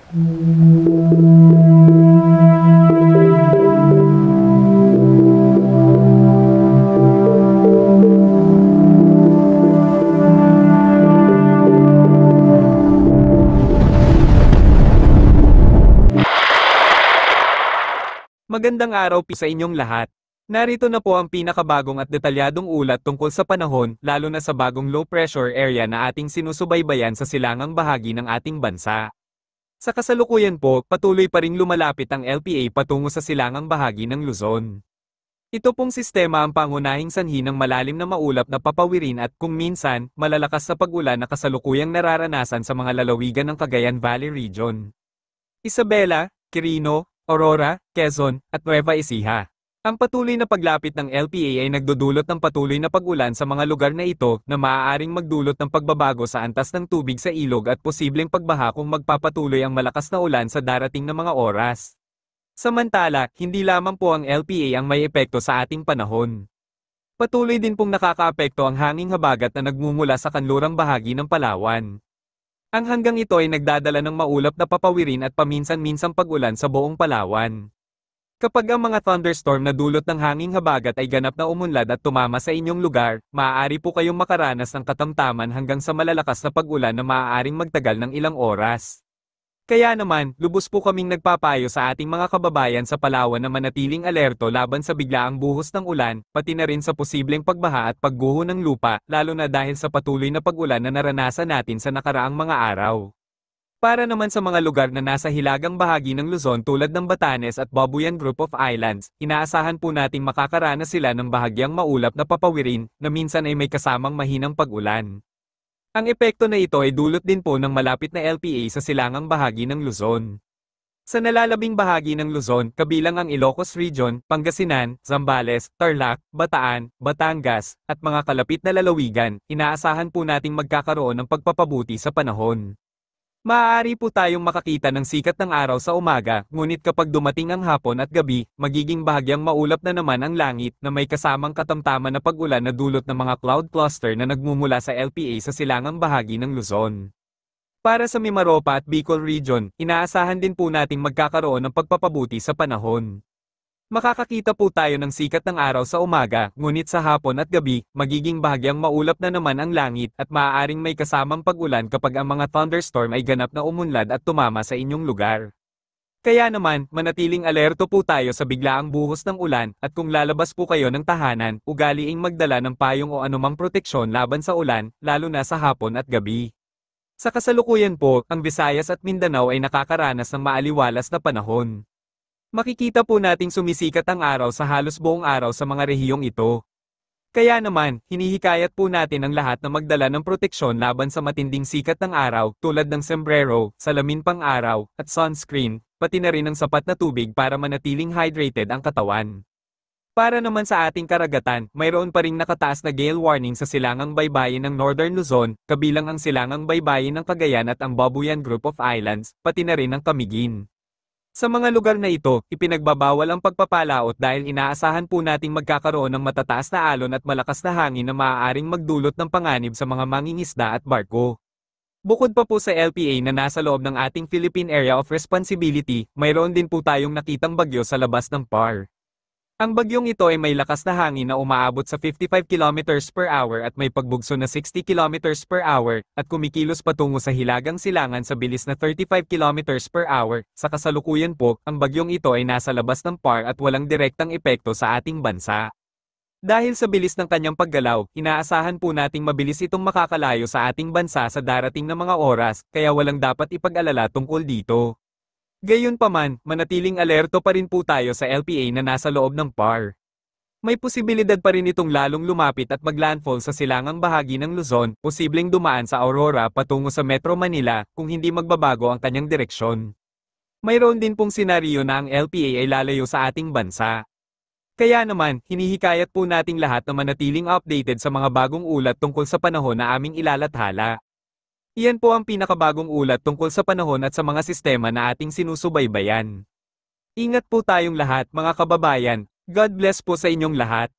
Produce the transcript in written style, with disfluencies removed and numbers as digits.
Magandang araw sa inyong lahat. Narito na po ang pinakabagong at detalyadong ulat tungkol sa panahon, lalo na sa bagong low pressure area na ating sinusubaybayan sa silangang bahagi ng ating bansa. Sa kasalukuyan po, patuloy pa ring lumalapit ang LPA patungo sa silangang bahagi ng Luzon. Ito pong sistema ang pangunahing sanhi ng malalim na maulap na papawirin at kung minsan, malalakas na pag-ulan na kasalukuyang nararanasan sa mga lalawigan ng Cagayan Valley Region. Isabela, Quirino, Aurora, Quezon, at Nueva Ecija. Ang patuloy na paglapit ng LPA ay nagdudulot ng patuloy na pag-ulan sa mga lugar na ito na maaaring magdulot ng pagbabago sa antas ng tubig sa ilog at posibleng pagbaha kung magpapatuloy ang malakas na ulan sa darating na mga oras. Samantala, hindi lamang po ang LPA ang may epekto sa ating panahon. Patuloy din pong nakakaapekto ang hanging habagat na nagmumula sa kanlurang bahagi ng Palawan. Ang hanggang ito ay nagdadala ng maulap na papawirin at paminsan-minsang pag-ulan sa buong Palawan. Kapag ang mga thunderstorm na dulot ng hanging habagat ay ganap na umunlad at tumama sa inyong lugar, maaari po kayong makaranas ng katamtaman hanggang sa malalakas na pag-ulan na maaaring magtagal ng ilang oras. Kaya naman, lubos po kaming nagpapayo sa ating mga kababayan sa Palawan na manatiling alerto laban sa biglaang buhos ng ulan, pati na rin sa posibleng pagbaha at pagguho ng lupa, lalo na dahil sa patuloy na pag-ulan na naranasan natin sa nakaraang mga araw. Para naman sa mga lugar na nasa hilagang bahagi ng Luzon tulad ng Batanes at Babuyan Group of Islands, inaasahan po nating makakaranas sila ng bahagyang maulap na papawirin, na minsan ay may kasamang mahinang pag-ulan. Ang epekto na ito ay dulot din po ng malapit na LPA sa silangang bahagi ng Luzon. Sa nalalabing bahagi ng Luzon, kabilang ang Ilocos Region, Pangasinan, Zambales, Tarlac, Bataan, Batangas, at mga kalapit na lalawigan, inaasahan po nating magkakaroon ng pagpapabuti sa panahon. Maaari po tayong makakita ng sikat ng araw sa umaga, ngunit kapag dumating ang hapon at gabi, magiging bahagyang maulap na naman ang langit na may kasamang katamtaman na pag-ulan na dulot ng mga cloud cluster na nagmumula sa LPA sa silangang bahagi ng Luzon. Para sa Mimaropa at Bicol Region, inaasahan din po nating magkakaroon ng pagpapabuti sa panahon. Makakakita po tayo ng sikat ng araw sa umaga, ngunit sa hapon at gabi, magiging bahagyang maulap na naman ang langit at maaaring may kasamang pag-ulan kapag ang mga thunderstorm ay ganap na umunlad at tumama sa inyong lugar. Kaya naman, manatiling alerto po tayo sa biglaang buhos ng ulan at kung lalabas po kayo ng tahanan, ugaliing magdala ng payong o anumang proteksyon laban sa ulan, lalo na sa hapon at gabi. Sa kasalukuyan po, ang Visayas at Mindanao ay nakakaranas ng maaliwalas na panahon. Makikita po nating sumisikat ang araw sa halos buong araw sa mga rehiyong ito. Kaya naman, hinihikayat po natin ang lahat na magdala ng proteksyon laban sa matinding sikat ng araw tulad ng sombrero, salamin pang-araw, at sunscreen, pati na rin ang sapat na tubig para manatiling hydrated ang katawan. Para naman sa ating karagatan, mayroon pa ring nakataas na gale warning sa silangang baybayin ng Northern Luzon, kabilang ang silangang baybayin ng Cagayan at ang Babuyan Group of Islands, pati na rin ang Camiguin. Sa mga lugar na ito, ipinagbabawal ang pagpapalaot dahil inaasahan po nating magkakaroon ng matataas na alon at malakas na hangin na maaaring magdulot ng panganib sa mga mangingisda at barko. Bukod pa po sa LPA na nasa loob ng ating Philippine Area of Responsibility, mayroon din po tayong nakitang bagyo sa labas ng PAR. Ang bagyong ito ay may lakas na hangin na umaabot sa 55 km per hour at may pagbugso na 60 km per hour, at kumikilos patungo sa hilagang silangan sa bilis na 35 km per hour. Sa kasalukuyan po, ang bagyong ito ay nasa labas ng PAR at walang direktang epekto sa ating bansa. Dahil sa bilis ng kanyang paggalaw, inaasahan po nating mabilis itong makakalayo sa ating bansa sa darating na mga oras, kaya walang dapat ipag-alala tungkol dito. Gayunpaman, manatiling alerto pa rin po tayo sa LPA na nasa loob ng PAR. May posibilidad pa rin itong lalong lumapit at maglandfall sa silangang bahagi ng Luzon, posibleng dumaan sa Aurora patungo sa Metro Manila kung hindi magbabago ang kanyang direksyon. Mayroon din pong senaryo na ang LPA ay lalayo sa ating bansa. Kaya naman, hinihikayat po nating lahat na manatiling updated sa mga bagong ulat tungkol sa panahon na aming ilalathala. Iyan po ang pinakabagong ulat tungkol sa panahon at sa mga sistema na ating sinusubaybayan. Ingat po tayong lahat mga kababayan, God bless po sa inyong lahat.